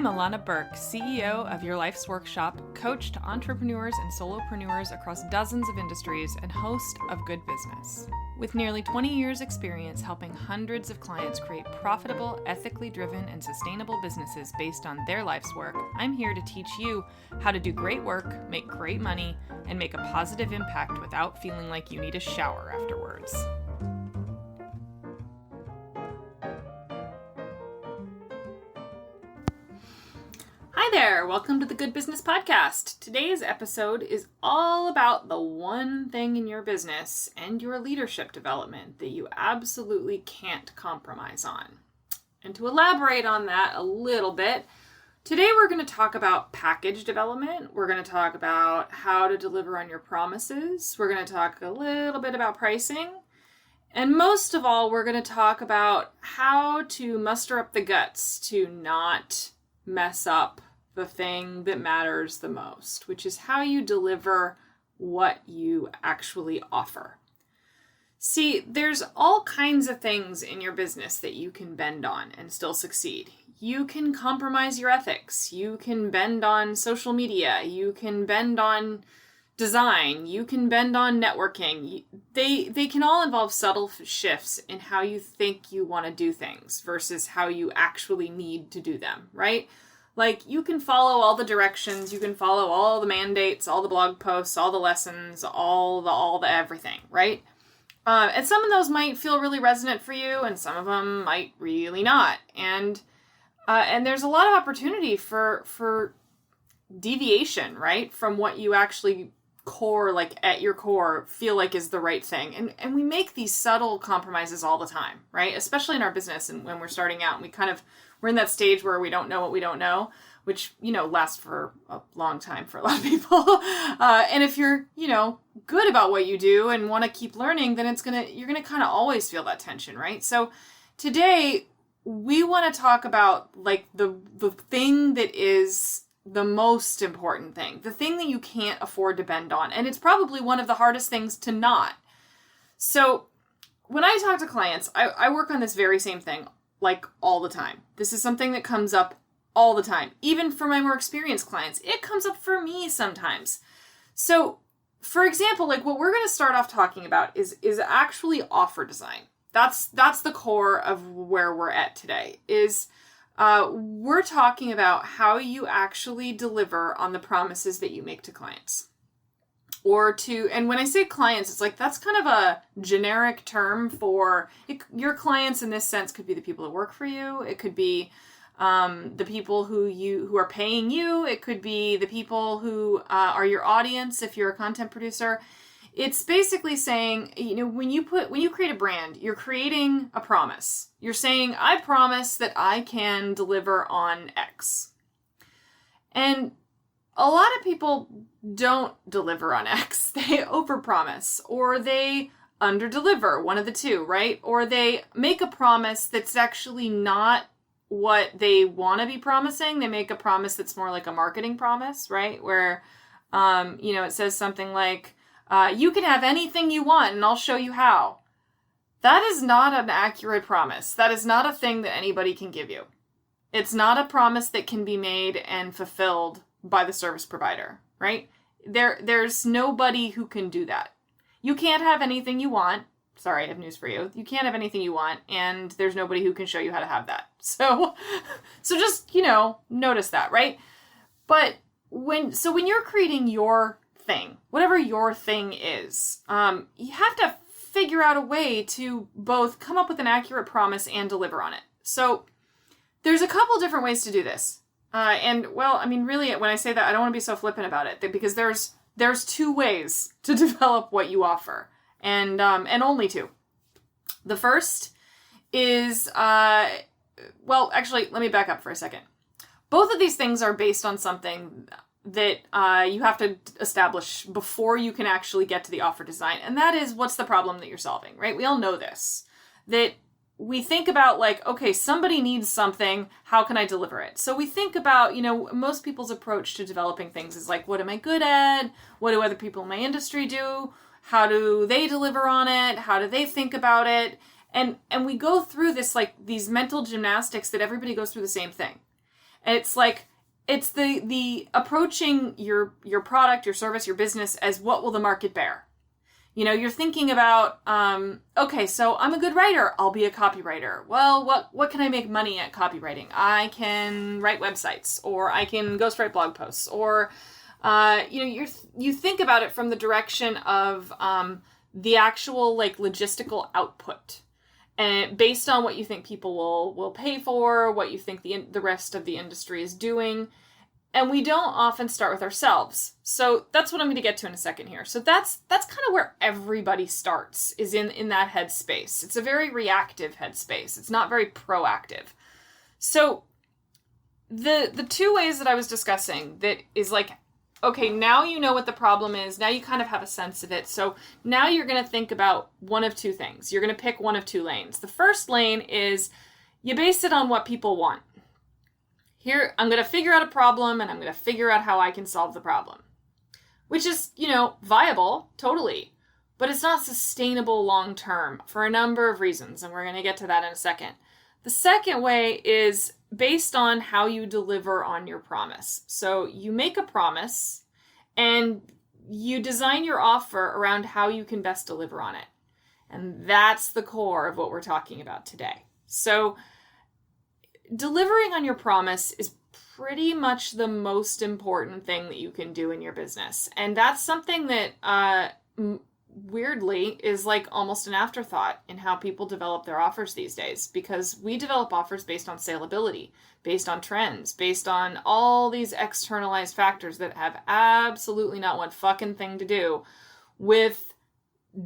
Illana Burk, CEO of Your Life's Workshop, coach to entrepreneurs and solopreneurs across dozens of industries, and host of Good Business. With nearly 20 years' experience helping hundreds of clients create profitable, ethically driven, and sustainable businesses based on their life's work, I'm here to teach you how to do great work, make great money, and make a positive impact without feeling like you need a shower afterwards. Hi there, welcome to the Good Business Podcast. Today's episode is all about the one thing in your business and your leadership development that you absolutely can't compromise on. And to elaborate on that a little bit, today we're going to talk about package development. We're going to talk about how to deliver on your promises. We're going to talk a little bit about pricing. And most of all, we're going to talk about how to muster up the guts to not mess up the thing that matters the most, which is how you deliver what you actually offer. See, there's all kinds of things in your business that you can bend on and still succeed. You can compromise your ethics. You can bend on social media. You can bend on design. You can bend on networking. They can all involve subtle shifts in how you think you want to do things versus how you actually need to do them, right? Like, you can follow all the directions, you can follow all the mandates, all the blog posts, all the lessons, all the everything, right? And some of those might feel really resonant for you, and some of them might really not. And there's a lot of opportunity for deviation, right? From what you actually at your core, feel like is the right thing. And we make these subtle compromises all the time, right? Especially in our business and when we're starting out, and we're in that stage where we don't know what we don't know, which, lasts for a long time for a lot of people. And if you're, good about what you do and want to keep learning, then you're going to kind of always feel that tension, right? So today we want to talk about like the thing that is the most important thing, the thing that you can't afford to bend on. And it's probably one of the hardest things to not. So when I talk to clients, I work on this very same thing, like all the time. This is something that comes up all the time. Even for my more experienced clients, it comes up for me sometimes. So for example, like what we're going to start off talking about is actually offer design. That's the core of where we're at today is we're talking about how you actually deliver on the promises that you make to clients. And when I say clients, it's like, that's kind of a generic term for your clients in this sense. Could be the people that work for you. It could be the people who are paying you. It could be the people who are your audience if you're a content producer. It's basically saying, when you create a brand, you're creating a promise. You're saying, I promise that I can deliver on X. And a lot of people don't deliver on X. They overpromise or they underdeliver, one of the two, right? Or they make a promise that's actually not what they want to be promising. They make a promise that's more like a marketing promise, right? Where, it says something like, you can have anything you want and I'll show you how. That is not an accurate promise. That is not a thing that anybody can give you. It's not a promise that can be made and fulfilled by the service provider, right? There's nobody who can do that. You can't have anything you want. Sorry, I have news for you. You can't have anything you want, and there's nobody who can show you how to have that. So just, notice that, right? But when you're creating your thing, whatever your thing is, you have to figure out a way to both come up with an accurate promise and deliver on it. So there's a couple different ways to do this. Really, when I say that, I don't want to be so flippant about it, because there's two ways to develop what you offer, and only two. The first is, actually, let me back up for a second. Both of these things are based on something that you have to establish before you can actually get to the offer design, and that is, what's the problem that you're solving, right? We all know this, that we think about like, okay, somebody needs something, how can I deliver it? So we think about, most people's approach to developing things is like, what am I good at? What do other people in my industry do? How do they deliver on it? How do they think about it? And we go through this, like these mental gymnastics that everybody goes through the same thing. And it's like, it's the approaching your product, your service, your business as what will the market bear? You're thinking about, okay, so I'm a good writer. I'll be a copywriter. Well, what can I make money at copywriting? I can write websites, or I can ghostwrite blog posts, or, you think about it from the direction of the actual like logistical output, and based on what you think people will pay for, what you think the rest of the industry is doing. And we don't often start with ourselves. So that's what I'm going to get to in a second here. So that's kind of where everybody starts, is in that headspace. It's a very reactive headspace. It's not very proactive. So the two ways that I was discussing that is like, okay, now you know what the problem is. Now you kind of have a sense of it. So now you're going to think about one of two things. You're going to pick one of two lanes. The first lane is you base it on what people want. Here, I'm going to figure out a problem, and I'm going to figure out how I can solve the problem. Which is, viable, totally. But it's not sustainable long term for a number of reasons, and we're going to get to that in a second. The second way is based on how you deliver on your promise. So you make a promise, and you design your offer around how you can best deliver on it. And that's the core of what we're talking about today. So delivering on your promise is pretty much the most important thing that you can do in your business. And that's something that weirdly is like almost an afterthought in how people develop their offers these days, because we develop offers based on salability, based on trends, based on all these externalized factors that have absolutely not one fucking thing to do with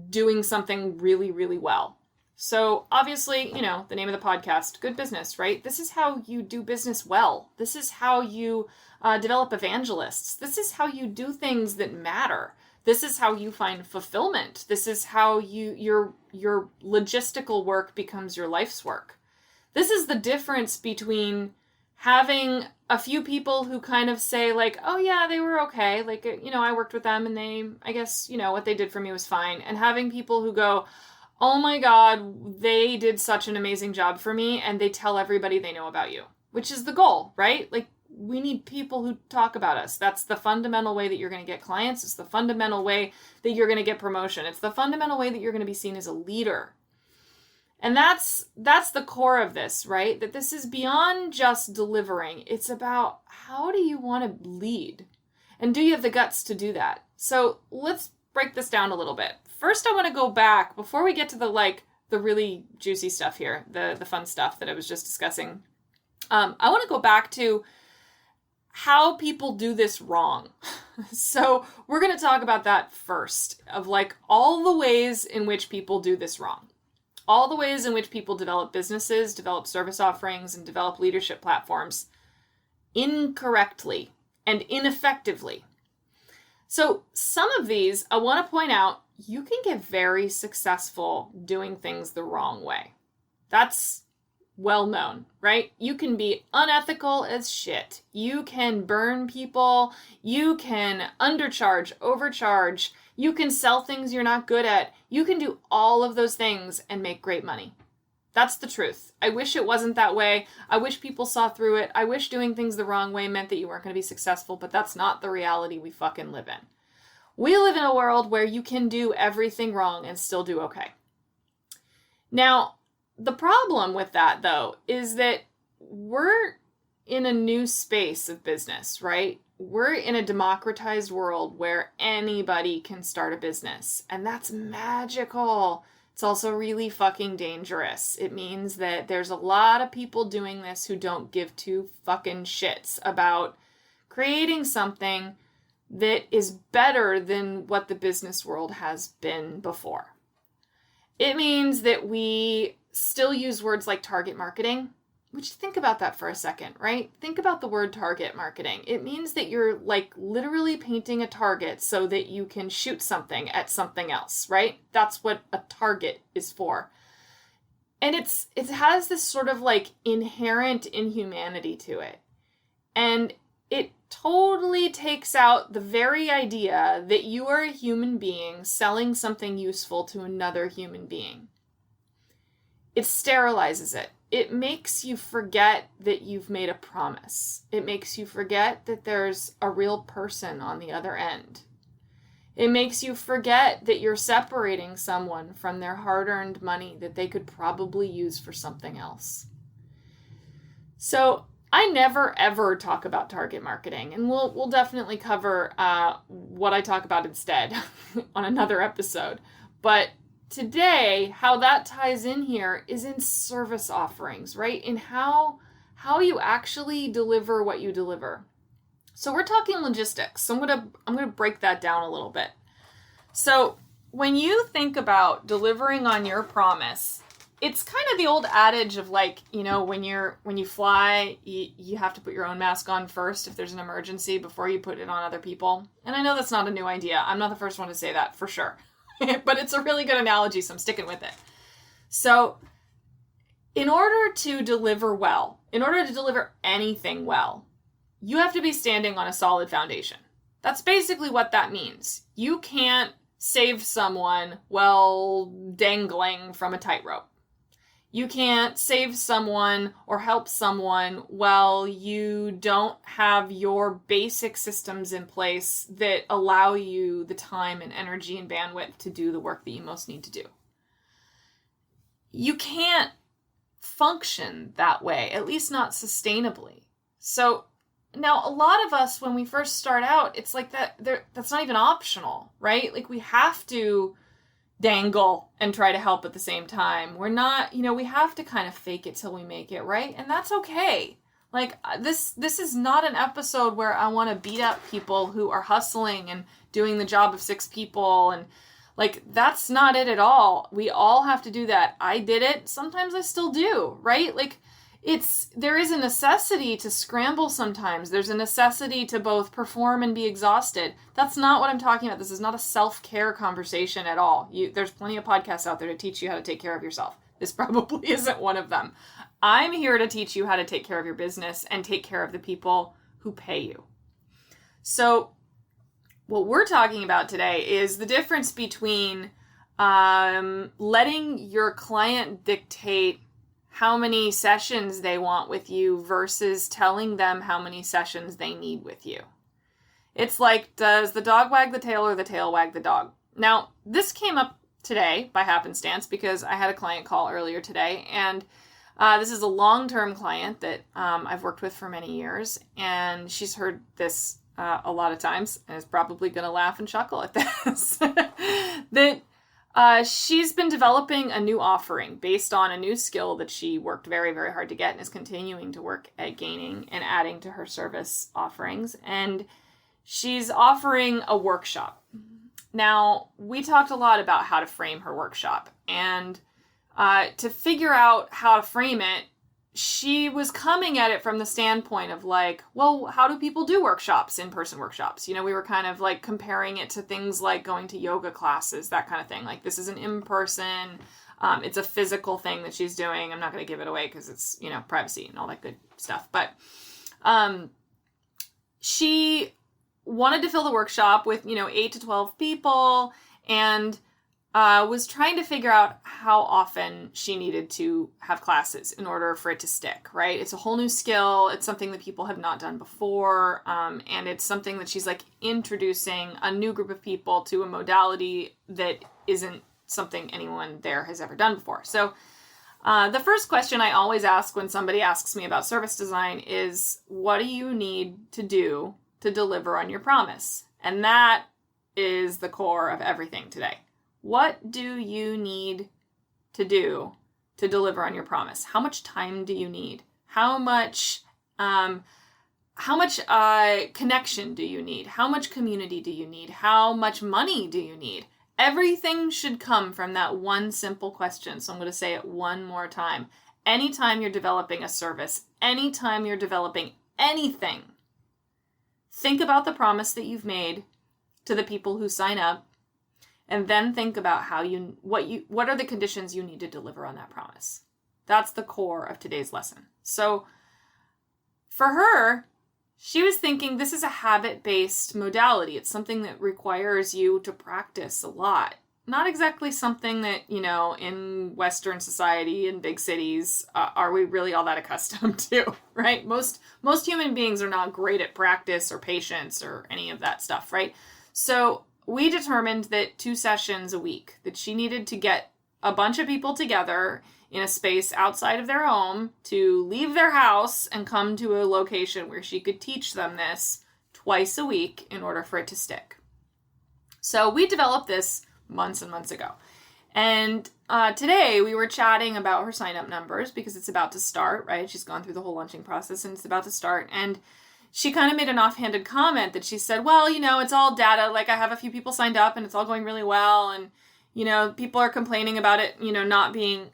doing something really, really well. So obviously, the name of the podcast, Good Business, right? This is how you do business well. This is how you develop evangelists. This is how you do things that matter. This is how you find fulfillment. This is how your logistical work becomes your life's work. This is the difference between having a few people who kind of say like, oh yeah, they were okay. Like, I worked with them and I guess, what they did for me was fine. And having people who go, oh my God, they did such an amazing job for me, and they tell everybody they know about you, which is the goal, right? Like, we need people who talk about us. That's the fundamental way that you're going to get clients. It's the fundamental way that you're going to get promotion. It's the fundamental way that you're going to be seen as a leader. And that's the core of this, right? That this is beyond just delivering. It's about how do you want to lead? And do you have the guts to do that? So let's break this down a little bit. First, I want to go back before we get to the really juicy stuff here, the fun stuff that I was just discussing. I want to go back to how people do this wrong. So we're going to talk about that first, of like all the ways in which people do this wrong. All the ways in which people develop businesses, develop service offerings, and develop leadership platforms incorrectly and ineffectively. So some of these, I want to point out, you can get very successful doing things the wrong way. That's well known, right? You can be unethical as shit. You can burn people. You can undercharge, overcharge. You can sell things you're not good at. You can do all of those things and make great money. That's the truth. I wish it wasn't that way. I wish people saw through it. I wish doing things the wrong way meant that you weren't going to be successful, but that's not the reality we fucking live in. We live in a world where you can do everything wrong and still do okay. Now, the problem with that, though, is that we're in a new space of business, right? We're in a democratized world where anybody can start a business, and that's magical. It's also really fucking dangerous. It means that there's a lot of people doing this who don't give two fucking shits about creating something that is better than what the business world has been before. It means that we still use words like target marketing, which, think about that for a second, right? Think about the word target marketing. It means that you're like literally painting a target so that you can shoot something at something else, right? That's what a target is for. And it has this sort of like inherent inhumanity to it. And it totally takes out the very idea that you are a human being selling something useful to another human being. it sterilizes it. It makes you forget that you've made a promise. It makes you forget that there's a real person on the other end. It makes you forget that you're separating someone from their hard-earned money that they could probably use for something else. So I never, ever talk about target marketing, and we'll definitely cover what I talk about instead on another episode. But today, how that ties in here is in service offerings, right? In how you actually deliver what you deliver. So we're talking logistics. So I'm gonna break that down a little bit. So when you think about delivering on your promise, it's kind of the old adage of like, you know, when you fly, you have to put your own mask on first if there's an emergency before you put it on other people. And I know that's not a new idea. I'm not the first one to say that for sure. But it's a really good analogy, so I'm sticking with it. So in order to deliver well, in order to deliver anything well, you have to be standing on a solid foundation. That's basically what that means. You can't save someone while dangling from a tightrope. You can't save someone or help someone while you don't have your basic systems in place that allow you the time and energy and bandwidth to do the work that you most need to do. You can't function that way, at least not sustainably. So now a lot of us, when we first start out, it's like that's not even optional, right? Like we have to dangle and try to help at the same time. We're not, we have to kind of fake it till we make it, right? And that's okay. Like this is not an episode where I want to beat up people who are hustling and doing the job of 6 people. And like, that's not it at all. We all have to do that. I did it. Sometimes I still do, right? Like there is a necessity to scramble sometimes. There's a necessity to both perform and be exhausted. That's not what I'm talking about. This is not a self-care conversation at all. There's plenty of podcasts out there to teach you how to take care of yourself. This probably isn't one of them. I'm here to teach you how to take care of your business and take care of the people who pay you. So what we're talking about today is the difference between letting your client dictate how many sessions they want with you versus telling them how many sessions they need with you. It's like, does the dog wag the tail or the tail wag the dog? Now, this came up today by happenstance because I had a client call earlier today, and this is a long-term client that I've worked with for many years, and she's heard this a lot of times and is probably going to laugh and chuckle at this. that she's been developing a new offering based on a new skill that she worked very, very hard to get and is continuing to work at gaining and adding to her service offerings. And she's offering a workshop. Now, we talked a lot about how to frame her workshop. And to figure out how to frame it, she was coming at it from the standpoint of like, well, how do people do workshops, in-person workshops? We were kind of like comparing it to things like going to yoga classes, that kind of thing. Like, this is an in-person, it's a physical thing that she's doing. I'm not going to give it away because it's, privacy and all that good stuff. But she wanted to fill the workshop with, 8 to 12 people, and was trying to figure out how often she needed to have classes in order for it to stick, right? It's a whole new skill. It's something that people have not done before. And it's something that she's like introducing a new group of people to a modality that isn't something anyone there has ever done before. So the first question I always ask when somebody asks me about service design is, what do you need to do to deliver on your promise? And that is the core of everything today. What do you need to do to deliver on your promise? How much time do you need? How much connection do you need? How much community do you need? How much money do you need? Everything should come from that one simple question. So I'm going to say it one more time. Anytime you're developing a service, anytime you're developing anything, think about the promise that you've made to the people who sign up. And then think about what are the conditions you need to deliver on that promise. That's the core of today's lesson. So for her, she was thinking this is a habit-based modality. It's something that requires you to practice a lot. not exactly something that, in Western society, in big cities, are we really all that accustomed to, right? Most human beings are not great at practice or patience or any of that stuff, right? So we determined that 2 sessions a week, that she needed to get a bunch of people together in a space outside of their home to leave their house and come to a location where she could teach them this twice a week in order for it to stick. So we developed this months and months ago. And today we were chatting about her sign-up numbers because it's about to start, right? She's gone through the whole launching process and it's about to start. And she kind of made an offhanded comment that she said, well, it's all data. Like I have a few people signed up and it's all going really well. And people are complaining about it, not being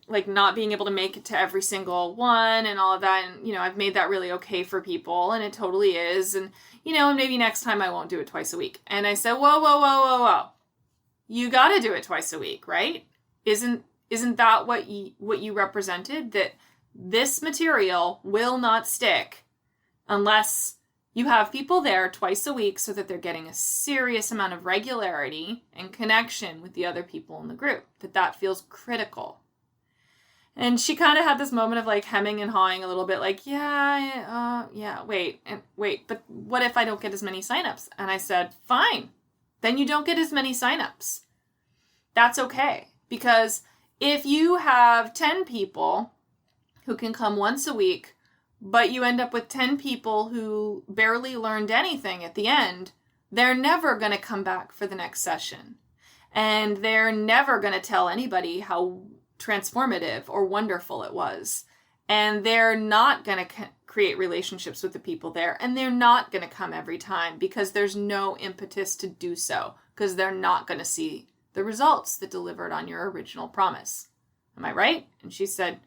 able to make it to every single one and all of that. And, I've made that really okay for people and it totally is. And, and maybe next time I won't do it twice a week. And I said, whoa. You got to do it twice a week, right? Isn't that what you represented? That this material will not stick unless you have people there twice a week so that they're getting a serious amount of regularity and connection with the other people in the group, that feels critical. And she kind of had this moment of like hemming and hawing a little bit like, wait, but what if I don't get as many signups? And I said, fine, then you don't get as many signups. That's okay. Because if you have 10 people who can come once a week, but you end up with 10 people who barely learned anything at the end, they're never going to come back for the next session. And they're never going to tell anybody how transformative or wonderful it was. And they're not going to create relationships with the people there. And they're not going to come every time because there's no impetus to do so, because they're not going to see the results that delivered on your original promise. Am I right? And she said,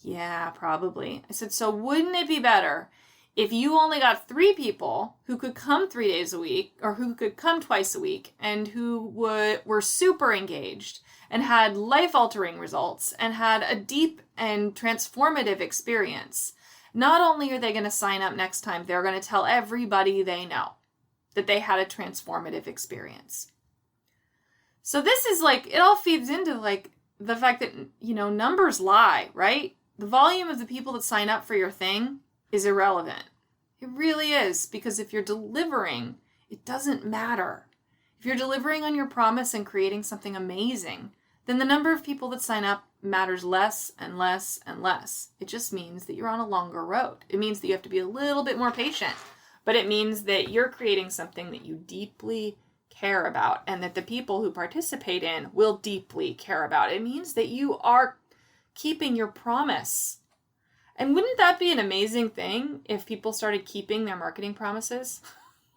yeah, probably. I said, so wouldn't it be better if you only got 3 people who could come 3 days a week or who could come twice a week and who were super engaged and had life-altering results and had a deep and transformative experience? Not only are they going to sign up next time, they're going to tell everybody they know that they had a transformative experience. So this is like, it all feeds into like the fact that, numbers lie, right? The volume of the people that sign up for your thing is irrelevant. It really is, because if you're delivering, it doesn't matter. If you're delivering on your promise and creating something amazing, then the number of people that sign up matters less and less and less. It just means that you're on a longer road. It means that you have to be a little bit more patient, but it means that you're creating something that you deeply care about and that the people who participate in will deeply care about. It means that you are keeping your promise. And wouldn't that be an amazing thing if people started keeping their marketing promises?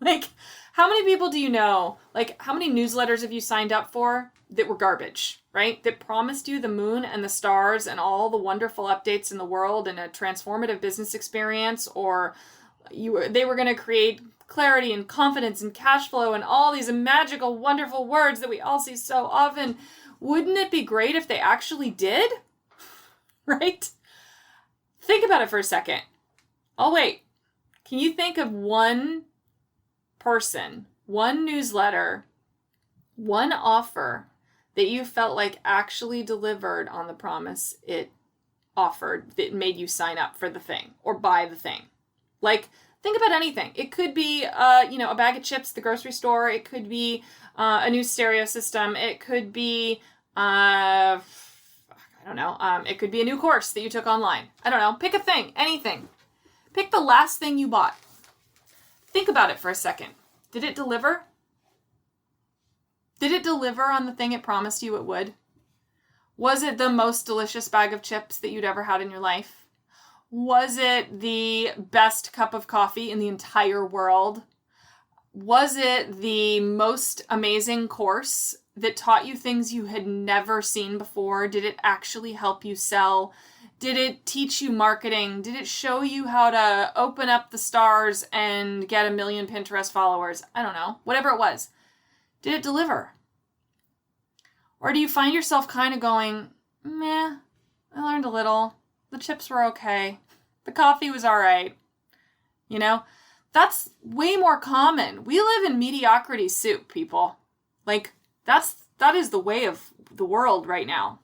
Like, how many people do you know? Like, how many newsletters have you signed up for that were garbage, right? That promised you the moon and the stars and all the wonderful updates in the world and a transformative business experience, or they were going to create clarity and confidence and cash flow and all these magical, wonderful words that we all see so often. Wouldn't it be great if they actually did? Right? Think about it for a second. Oh, wait. Can you think of one person, one newsletter, one offer that you felt like actually delivered on the promise it offered that made you sign up for the thing or buy the thing? Like, think about anything. It could be, a bag of chips at the grocery store. It could be a new stereo system. It could be, it could be a new course that you took online. I don't know. Pick a thing, anything. Pick the last thing you bought. Think about it for a second. Did it deliver? Did it deliver on the thing it promised you it would? Was it the most delicious bag of chips that you'd ever had in your life? Was it the best cup of coffee in the entire world? Was it the most amazing course that taught you things you had never seen before? Did it actually help you sell? Did it teach you marketing? Did it show you how to open up the stars and get 1 million Pinterest followers? I don't know. Whatever it was. Did it deliver? Or do you find yourself kind of going, meh, I learned a little. The chips were okay. The coffee was all right. That's way more common. We live in mediocrity soup, people. Like, that's that is the way of the world right now.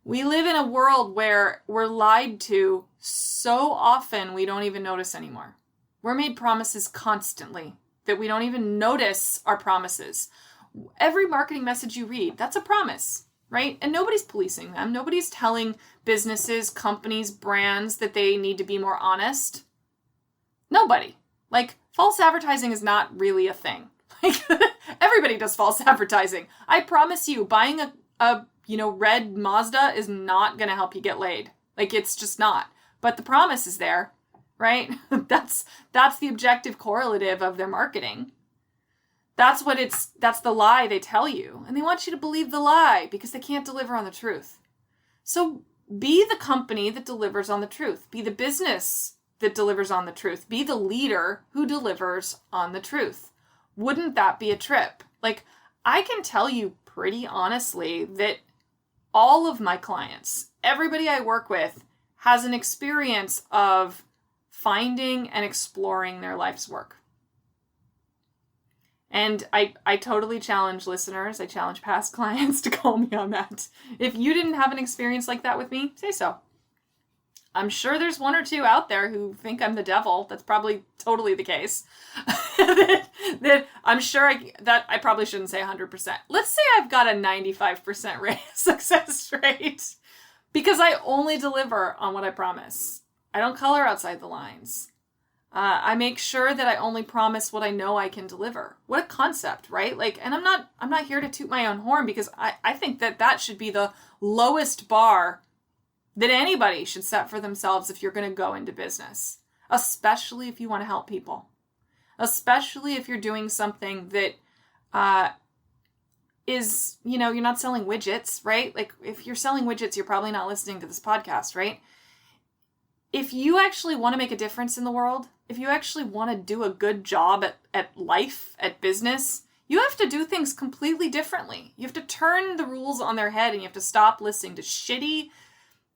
We live in a world where we're lied to so often we don't even notice anymore. We're made promises constantly that we don't even notice our promises. Every marketing message you read, that's a promise, right? And nobody's policing them. Nobody's telling businesses, companies, brands that they need to be more honest. Nobody. Like, false advertising is not really a thing. Like, everybody does false advertising. I promise you, buying a red Mazda is not going to help you get laid. Like, it's just not. But the promise is there, right? That's the objective correlative of their marketing. That's the lie they tell you. And they want you to believe the lie because they can't deliver on the truth. So be the company that delivers on the truth. Be the business that delivers on the truth. Be the leader who delivers on the truth. Wouldn't that be a trip? Like, I can tell you pretty honestly that all of my clients, everybody I work with, has an experience of finding and exploring their life's work. And I totally challenge listeners, I challenge past clients to call me on that. If you didn't have an experience like that with me, say so. I'm sure there's one or two out there who think I'm the devil. That's probably totally the case. that I'm sure I probably shouldn't say 100%. Let's say I've got a 95% success rate because I only deliver on what I promise. I don't color outside the lines. I make sure that I only promise what I know I can deliver. What a concept, right? Like, and I'm not here to toot my own horn because I think that should be the lowest bar that anybody should set for themselves if you're going to go into business, especially if you want to help people, especially if you're doing something that is, you're not selling widgets, right? Like, if you're selling widgets, you're probably not listening to this podcast, right? If you actually want to make a difference in the world, if you actually want to do a good job at life, at business, you have to do things completely differently. You have to turn the rules on their head and you have to stop listening to shitty,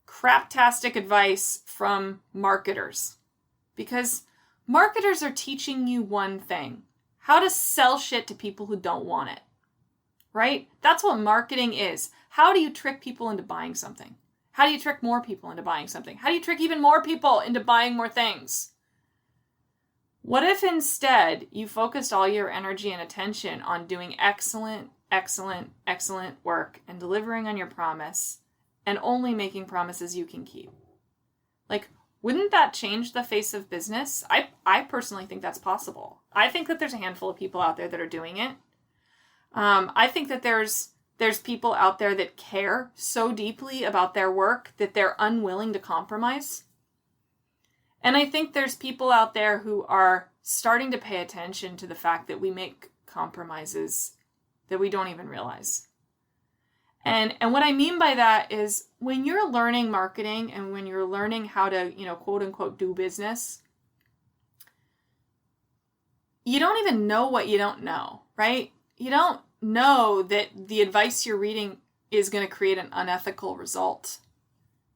craptastic advice from marketers. Because marketers are teaching you one thing: how to sell shit to people who don't want it. Right? That's what marketing is. How do you trick people into buying something? How do you trick more people into buying something? How do you trick even more people into buying more things? What if instead you focused all your energy and attention on doing excellent, excellent, excellent work and delivering on your promise and only making promises you can keep? Like, wouldn't that change the face of business? I personally think that's possible. I think that there's a handful of people out there that are doing it. I think that there's people out there that care so deeply about their work that they're unwilling to compromise. And I think there's people out there who are starting to pay attention to the fact that we make compromises that we don't even realize. And what I mean by that is when you're learning marketing and when you're learning how to, quote unquote, do business, you don't even know what you don't know, right? You don't know that the advice you're reading is going to create an unethical result.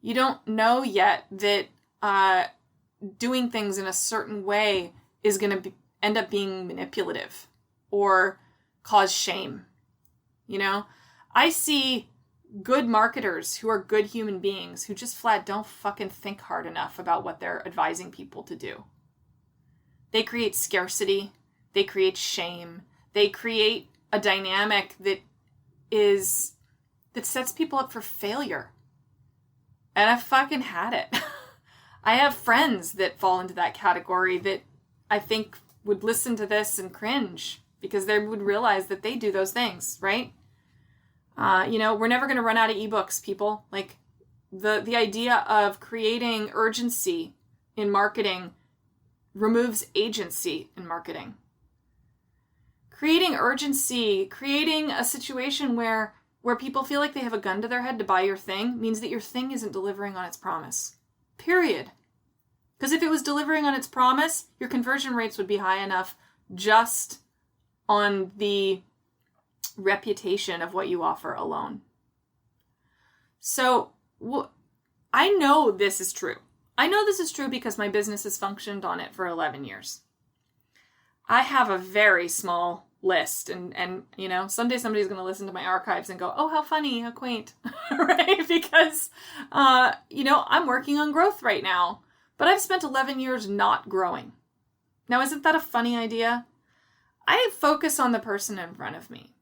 You don't know yet that doing things in a certain way is going to end up being manipulative or cause shame. I see good marketers who are good human beings who just flat don't fucking think hard enough about what they're advising people to do. They create scarcity. They create shame. They create a dynamic that sets people up for failure. And I fucking had it. I have friends that fall into that category that I think would listen to this and cringe because they would realize that they do those things, right? We're never going to run out of ebooks, people. Like, the idea of creating urgency in marketing removes agency in marketing. Creating urgency, creating a situation where people feel like they have a gun to their head to buy your thing means that your thing isn't delivering on its promise. Period. Because if it was delivering on its promise, your conversion rates would be high enough just on the reputation of what you offer alone. So I know this is true. I know this is true because my business has functioned on it for 11 years. I have a very small list. And someday somebody's going to listen to my archives and go, oh, how funny, how quaint, right? Because, I'm working on growth right now, but I've spent 11 years not growing. Now, isn't that a funny idea? I focus on the person in front of me.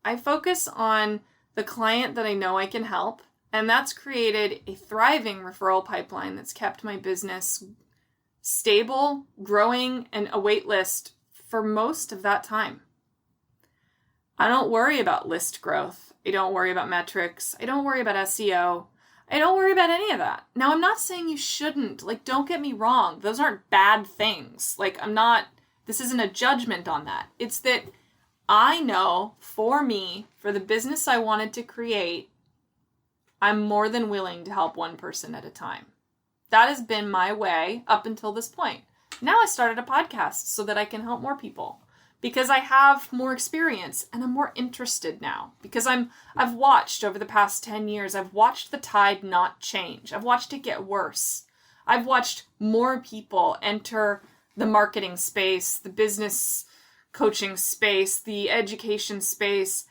I focus on the client that I know I can help, and that's created a thriving referral pipeline that's kept my business stable, growing, and a wait list for most of that time. I don't worry about list growth. I don't worry about metrics. I don't worry about SEO. I don't worry about any of that. Now, I'm not saying you shouldn't. Don't get me wrong. Those aren't bad things. This isn't a judgment on that. It's that I know for me, for the business I wanted to create, I'm more than willing to help one person at a time. That has been my way up until this point. Now I started a podcast so that I can help more people because I have more experience and I'm more interested now because I've watched over the past 10 years, I've watched the tide not change. I've watched it get worse. I've watched more people enter the marketing space, the business coaching space, the education space,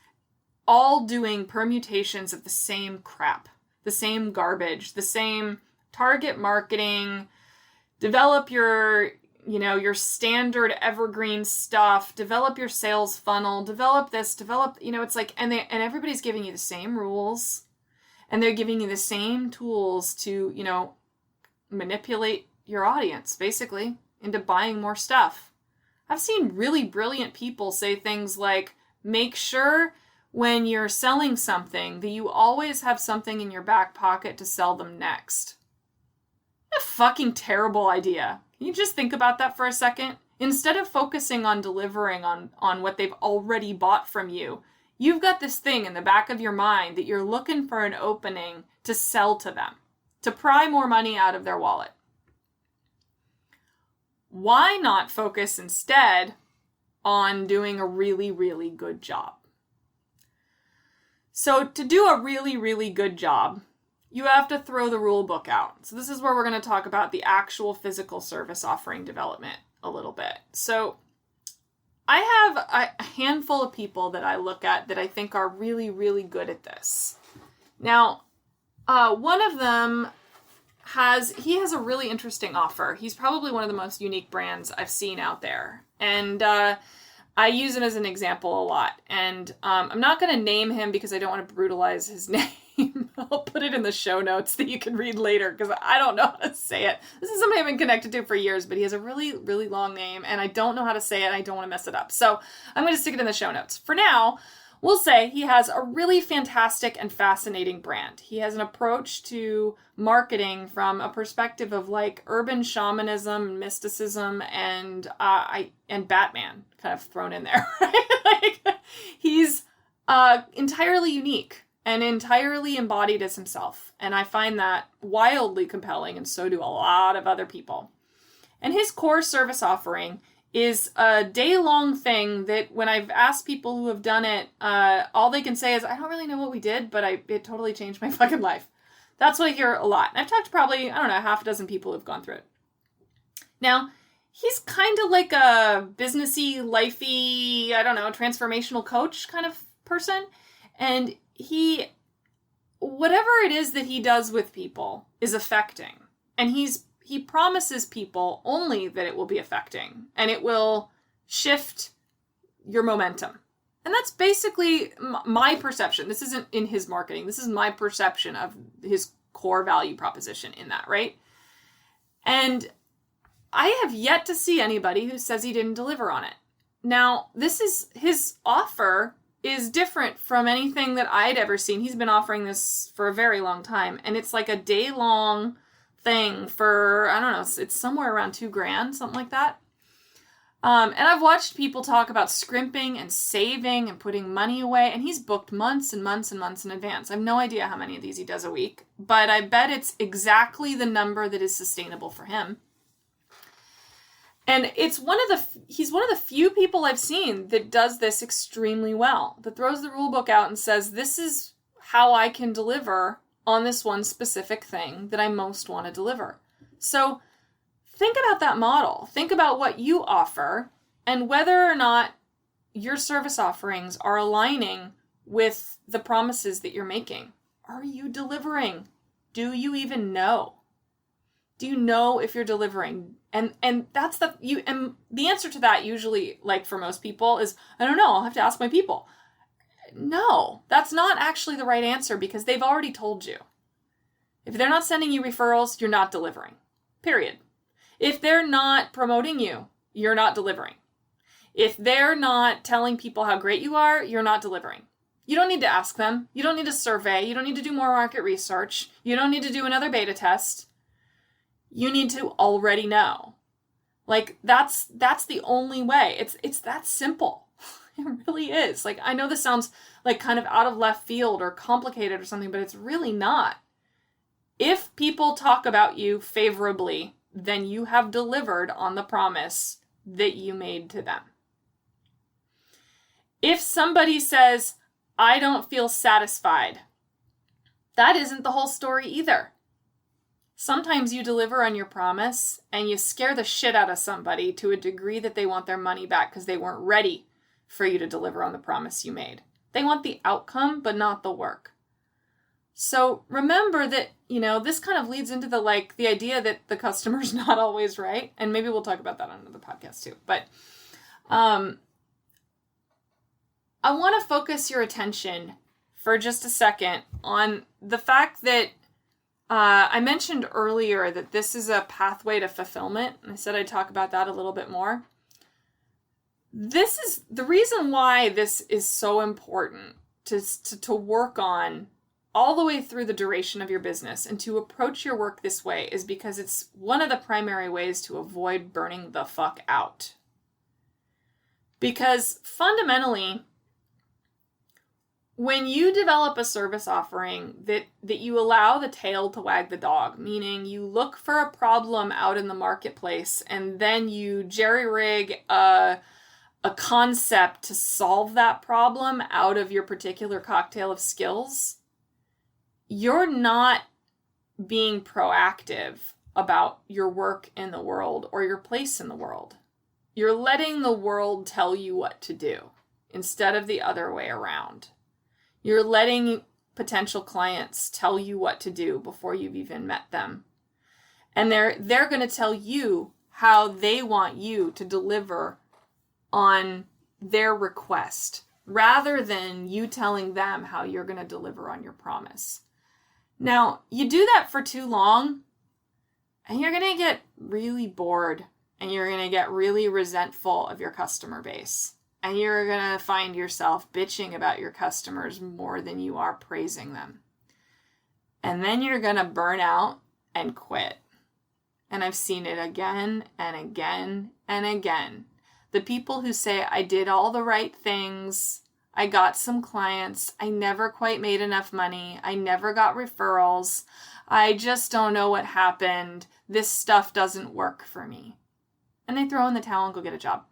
all doing permutations of the same crap, the same garbage, the same target marketing, develop your standard evergreen stuff, develop your sales funnel, develop this, and everybody's giving you the same rules and they're giving you the same tools to, manipulate your audience basically into buying more stuff. I've seen really brilliant people say things like, make sure when you're selling something that you always have something in your back pocket to sell them next. A fucking terrible idea. Can you just think about that for a second? Instead of focusing on delivering on what they've already bought from you, you've got this thing in the back of your mind that you're looking for an opening to sell to them, to pry more money out of their wallet. Why not focus instead on doing a really, really good job? So to do a really, really good job, you have to throw the rule book out. So this is where we're going to talk about the actual physical service offering development a little bit. So I have a handful of people that I look at that I think are really, really good at this. Now, one of them has a really interesting offer. He's probably one of the most unique brands I've seen out there. And I use him as an example a lot. And I'm not going to name him because I don't want to brutalize his name. I'll put it in the show notes that you can read later because I don't know how to say it. This is somebody I've been connected to for years, but he has a really, really long name and I don't know how to say it. And I don't want to mess it up. So I'm going to stick it in the show notes. For now, we'll say he has a really fantastic and fascinating brand. He has an approach to marketing from a perspective of urban shamanism, mysticism, and Batman kind of thrown in there. Right? He's entirely unique and entirely embodied as himself. And I find that wildly compelling, and so do a lot of other people. And his core service offering is a day-long thing that when I've asked people who have done it, all they can say is, I don't really know what we did, but it totally changed my fucking life. That's what I hear a lot. And I've talked to probably, half a dozen people who've gone through it. Now, he's kind of like a businessy, lifey, transformational coach kind of person. And whatever it is that he does with people is affecting. And he promises people only that it will be affecting and it will shift your momentum. And that's basically my perception. This isn't in his marketing. This is my perception of his core value proposition in that, right? And I have yet to see anybody who says he didn't deliver on it. Now, his offer is different from anything that I'd ever seen. He's been offering this for a very long time. And it's like a day-long thing for, it's somewhere around $2,000, something like that. And I've watched people talk about scrimping and saving and putting money away. And he's booked months and months and months in advance. I have no idea how many of these he does a week. But I bet it's exactly the number that is sustainable for him. And he's one of the few people I've seen that does this extremely well, that throws the rule book out and says, this is how I can deliver on this one specific thing that I most want to deliver. So think about that model. Think about what you offer and whether or not your service offerings are aligning with the promises that you're making? Are you delivering? Do you even know? Do you know if you're delivering? And that's and the answer to that usually, like for most people, is, I don't know, I'll have to ask my people. No, that's not actually the right answer, because they've already told you. If they're not sending you referrals, you're not delivering. Period. If they're not promoting you, you're not delivering. If they're not telling people how great you are, you're not delivering. You don't need to ask them. You don't need to survey. You don't need to do more market research. You don't need to do another beta test. You need to already know. Like, that's the only way. It's that simple. It really is. Like, I know this sounds like kind of out of left field or complicated or something, but it's really not. If people talk about you favorably, then you have delivered on the promise that you made to them. If somebody says, I don't feel satisfied, that isn't the whole story either. Sometimes you deliver on your promise and you scare the shit out of somebody to a degree that they want their money back because they weren't ready for you to deliver on the promise you made. They want the outcome, but not the work. So remember that, this kind of leads into the idea that the customer's not always right. And maybe we'll talk about that on another podcast too. But I want to focus your attention for just a second on the fact that I mentioned earlier that this is a pathway to fulfillment. I said I'd talk about that a little bit more. This is the reason why this is so important to work on all the way through the duration of your business, and to approach your work this way is because it's one of the primary ways to avoid burning the fuck out. Because fundamentally, when you develop a service offering that you allow the tail to wag the dog, meaning you look for a problem out in the marketplace and then you jerry-rig a concept to solve that problem out of your particular cocktail of skills, you're not being proactive about your work in the world or your place in the world. You're letting the world tell you what to do instead of the other way around. You're letting potential clients tell you what to do before you've even met them. And they're going to tell you how they want you to deliver on their request, rather than you telling them how you're going to deliver on your promise. Now, you do that for too long, and you're going to get really bored, and you're going to get really resentful of your customer base. And you're going to find yourself bitching about your customers more than you are praising them. And then you're going to burn out and quit. And I've seen it again and again and again. The people who say, I did all the right things, I got some clients, I never quite made enough money, I never got referrals, I just don't know what happened, this stuff doesn't work for me. And they throw in the towel and go get a job.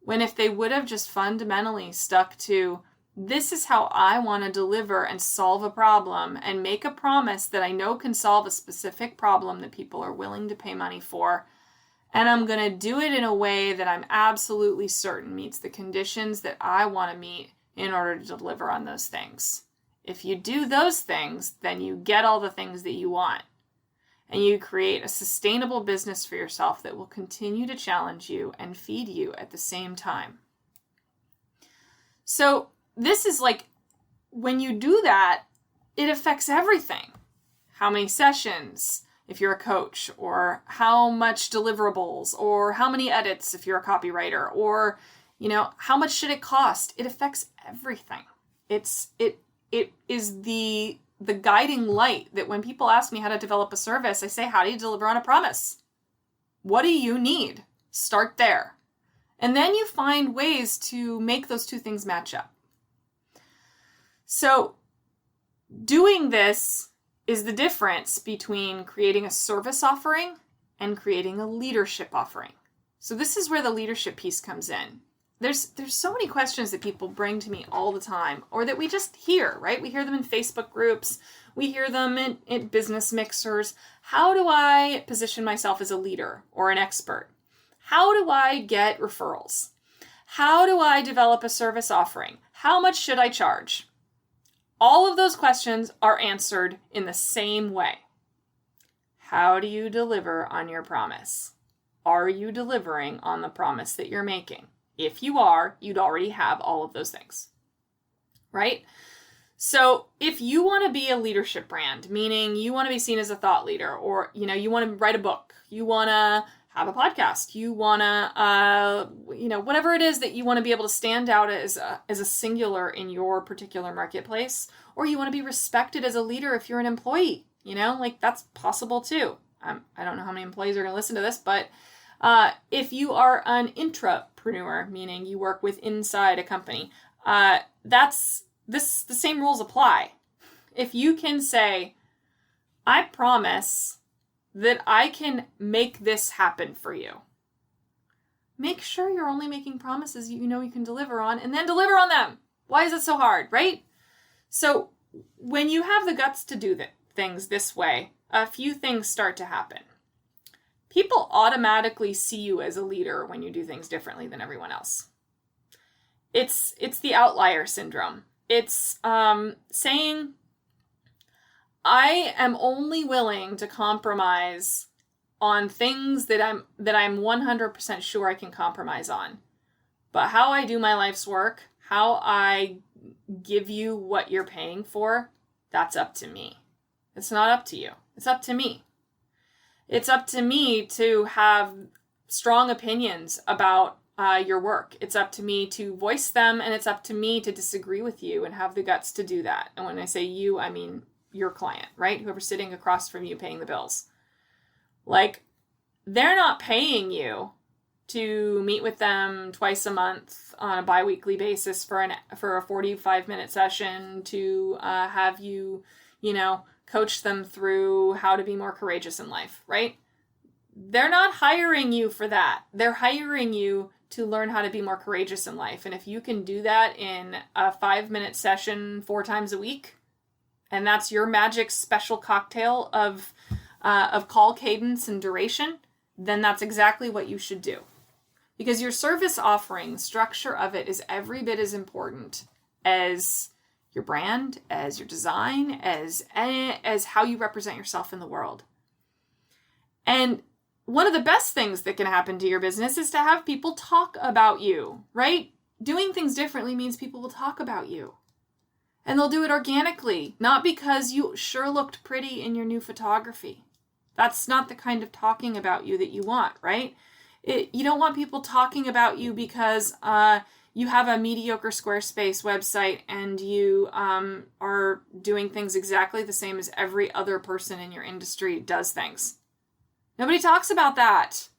When if they would have just fundamentally stuck to, this is how I want to deliver and solve a problem and make a promise that I know can solve a specific problem that people are willing to pay money for, and I'm going to do it in a way that I'm absolutely certain meets the conditions that I want to meet in order to deliver on those things. If you do those things, then you get all the things that you want. And you create a sustainable business for yourself that will continue to challenge you and feed you at the same time. So this is when you do that, it affects everything. How many sessions, if you're a coach, or how much deliverables, or how many edits if you're a copywriter, or, how much should it cost? It affects everything. It is the guiding light that when people ask me how to develop a service, I say, how do you deliver on a promise? What do you need? Start there. And then you find ways to make those two things match up. So doing this is the difference between creating a service offering and creating a leadership offering. So this is where the leadership piece comes in. There's so many questions that people bring to me all the time, or that we just hear, right? We hear them in Facebook groups. We hear them in business mixers. How do I position myself as a leader or an expert? How do I get referrals? How do I develop a service offering? How much should I charge? All of those questions are answered in the same way. How do you deliver on your promise? Are you delivering on the promise that you're making? If you are, you'd already have all of those things, right? So if you want to be a leadership brand, meaning you want to be seen as a thought leader, or, you want to write a book, you want to have a podcast, you want to, whatever it is that you want to be able to stand out as a singular in your particular marketplace, or you want to be respected as a leader if you're an employee, that's possible too. I don't know how many employees are going to listen to this, but if you are an intrapreneur, meaning you work with inside a company, the same rules apply. If you can say, I promise that I can make this happen for you, make sure you're only making promises you know you can deliver on, and then deliver on them. Why is it so hard, right? So when you have the guts to do things this way, a few things start to happen. People automatically see you as a leader when you do things differently than everyone else. It's the outlier syndrome. It's saying, I am only willing to compromise on things that I'm 100% sure I can compromise on. But how I do my life's work, how I give you what you're paying for, that's up to me. It's not up to you. It's up to me. It's up to me to have strong opinions about your work. It's up to me to voice them, and it's up to me to disagree with you and have the guts to do that. And when I say you, I mean your client, right? Whoever's sitting across from you paying the bills. They're not paying you to meet with them twice a month on a bi-weekly basis for a 45-minute session to have you, coach them through how to be more courageous in life, right? They're not hiring you for that. They're hiring you to learn how to be more courageous in life. And if you can do that in a 5-minute session 4 times a week, and that's your magic special cocktail of call cadence and duration, then that's exactly what you should do. Because your service offering, structure of it is every bit as important as your brand, as your design, as how you represent yourself in the world. And one of the best things that can happen to your business is to have people talk about you, right? Doing things differently means people will talk about you. And they'll do it organically, not because you sure looked pretty in your new photography. That's not the kind of talking about you that you want, right? You don't want people talking about you because you have a mediocre Squarespace website and you are doing things exactly the same as every other person in your industry does things. Nobody talks about that.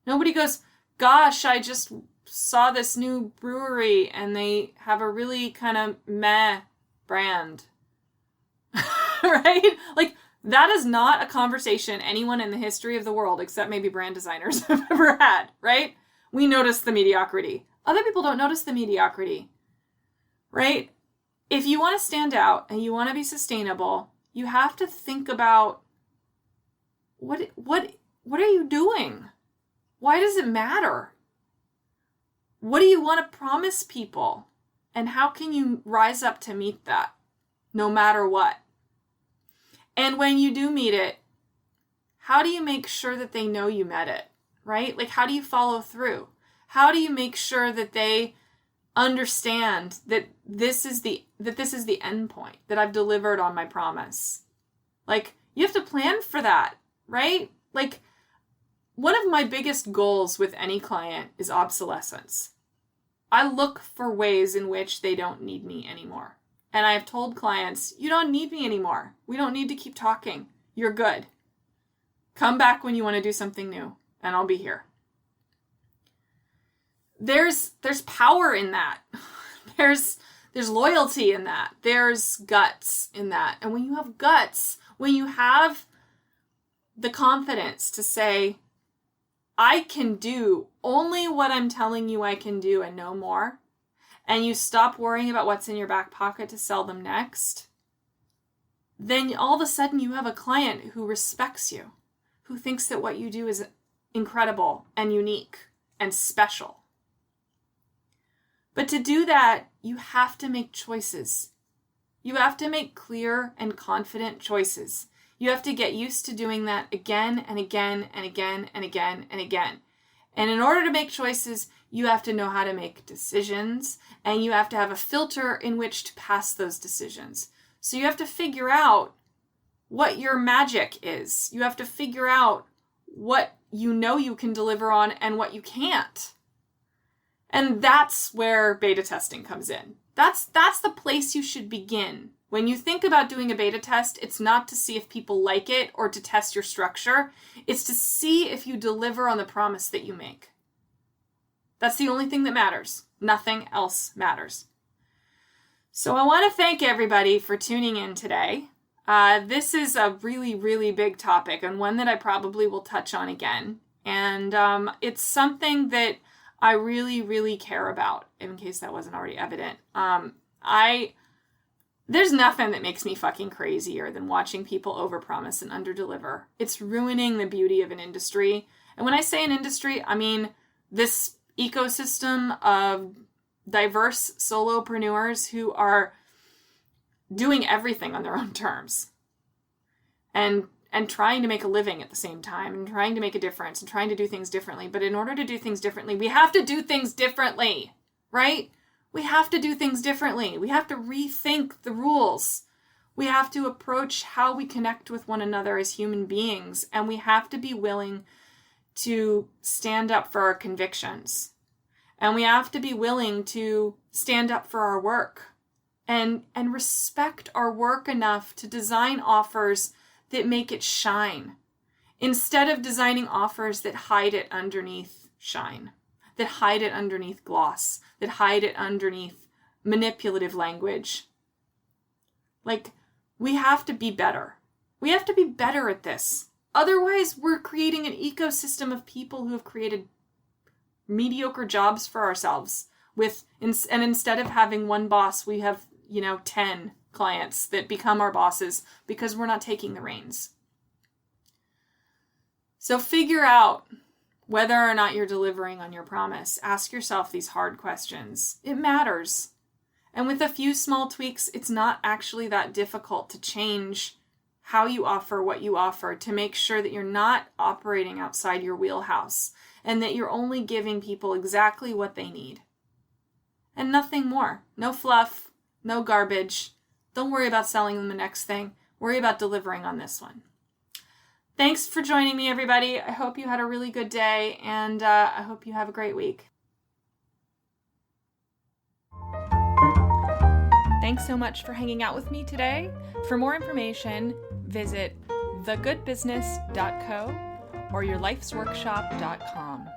Nobody goes, gosh, I just saw this new brewery and they have a really kind of meh brand. Right? That is not a conversation anyone in the history of the world, except maybe brand designers, have ever had, right? We notice the mediocrity. Other people don't notice the mediocrity, right? If you want to stand out and you want to be sustainable, you have to think about what are you doing? Why does it matter? What do you want to promise people? And how can you rise up to meet that, no matter what? And when you do meet it, how do you make sure that they know you met it, right? How do you follow through? How do you make sure that they understand that this is the end point, that I've delivered on my promise? You have to plan for that, right? One of my biggest goals with any client is obsolescence. I look for ways in which they don't need me anymore. And I've told clients, you don't need me anymore. We don't need to keep talking. You're good. Come back when you want to do something new, and I'll be here. There's power in that. There's loyalty in that. There's guts in that. And when you have guts, when you have the confidence to say, I can do only what I'm telling you I can do and no more, and you stop worrying about what's in your back pocket to sell them next, then all of a sudden you have a client who respects you, who thinks that what you do is incredible and unique and special. But to do that, you have to make choices. You have to make clear and confident choices. You have to get used to doing that again and again and again and again and again. And in order to make choices, you have to know how to make decisions, and you have to have a filter in which to pass those decisions. So you have to figure out what your magic is. You have to figure out what you know you can deliver on and what you can't. And that's where beta testing comes in. That's the place you should begin. When you think about doing a beta test, it's not to see if people like it or to test your structure. It's to see if you deliver on the promise that you make. That's the only thing that matters. Nothing else matters. So I want to thank everybody for tuning in today. This is a really, really big topic, and one that I probably will touch on again. And it's something that I really, really care about, in case that wasn't already evident. There's nothing that makes me fucking crazier than watching people overpromise and underdeliver. It's ruining the beauty of an industry. And when I say an industry, I mean this ecosystem of diverse solopreneurs who are doing everything on their own terms and trying to make a living at the same time and trying to make a difference and trying to do things differently. But in order to do things differently, we have to do things differently, right? We have to do things differently. We have to rethink the rules. We have to approach how we connect with one another as human beings, and we have to be willing to stand up for our convictions. And we have to be willing to stand up for our work and respect our work enough to design offers that make it shine, instead of designing offers that hide it underneath shine, that hide it underneath gloss, that hide it underneath manipulative language. Like, we have to be better. We have to be better at this. Otherwise, we're creating an ecosystem of people who have created mediocre jobs for ourselves and instead of having one boss, we have, 10 clients that become our bosses because we're not taking the reins. So figure out whether or not you're delivering on your promise. Ask yourself these hard questions. It matters. And with a few small tweaks, it's not actually that difficult to change how you offer what you offer, to make sure that you're not operating outside your wheelhouse and that you're only giving people exactly what they need. And nothing more. No fluff, no garbage. Don't worry about selling them the next thing. Worry about delivering on this one. Thanks for joining me, everybody. I hope you had a really good day, and I hope you have a great week. Thanks so much for hanging out with me today. For more information, visit thegoodbusiness.co or yourlifesworkshop.com.